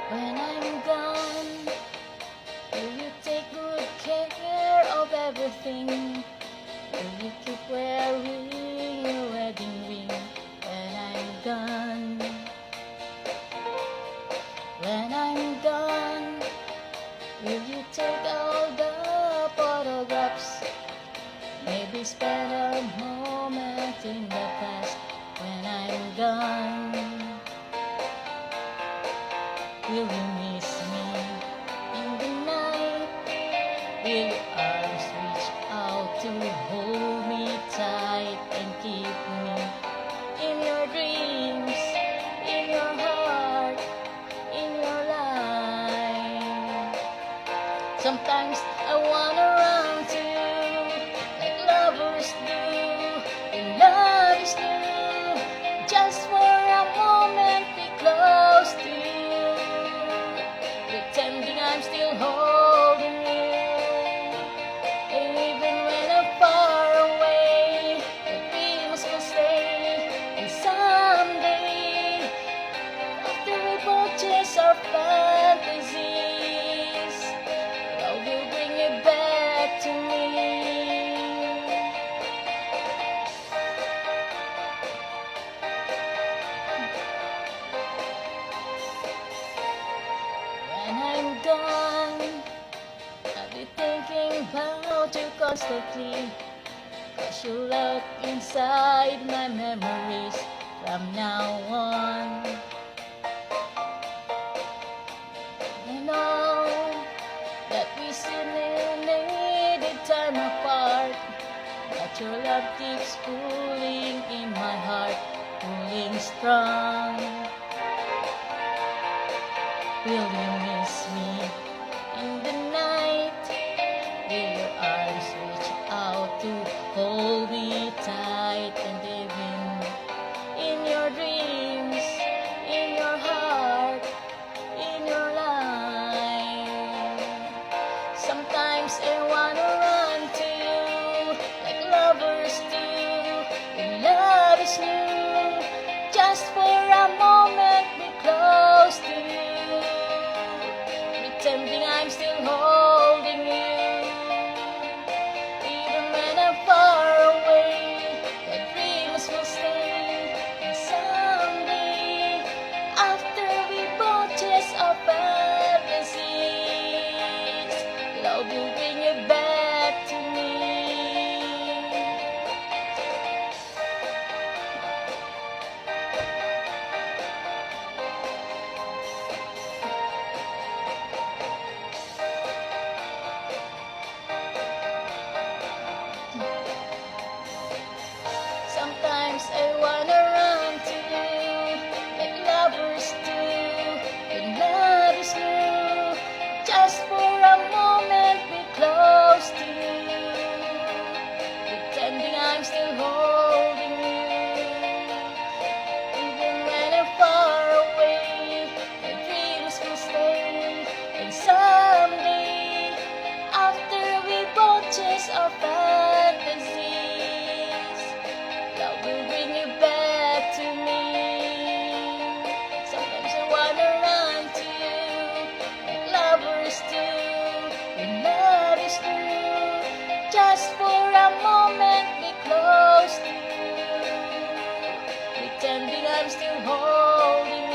When I'm gone, will you take good care of everything? Will you keep wearing your wedding ring when I'm gone? When I'm gone, will you take all the photographs? Maybe spend a moment in the past when I'm gone. Will you miss me in the night? Will your arms reach out to hold me tight and keep me in your dreams, in your heart, in your life? Sometimes I wanna run to you like lovers do. And love is new, just for a moment be close to you, pretending I'm still holding you. And even when I'm far away, the dreams will stay. And someday, after we both chase our fantasies, love will bring it back to me. When I'm gone, I'll be thinking about you constantly, 'cause you look inside my memories from now on. I know that we still needed time apart, but your love keeps pulling in my heart, pulling strong. Will you miss me in the night? Will your arms reach out to hold me tight? And even in your dreams, in your heart, in your life, sometimes I wanna run to you like lovers do. And love is new, just for a moment be close to you, pretending I'm still holding you. Even when I'm far away, the dreams will stay. And someday, after we both chase our fantasies, love will bring it back to me. Sometimes I wanna run to you like lovers do. And love is new, just for a moment be close to you, pretending I'm still holding you. Even when I'm far away, the dreams will stay. And someday, after we both chase our fantasies, love will bring you back to me. Sometimes I wanna run to you like lovers do. And love is new, just for a moment be close to you, pretending I'm still holding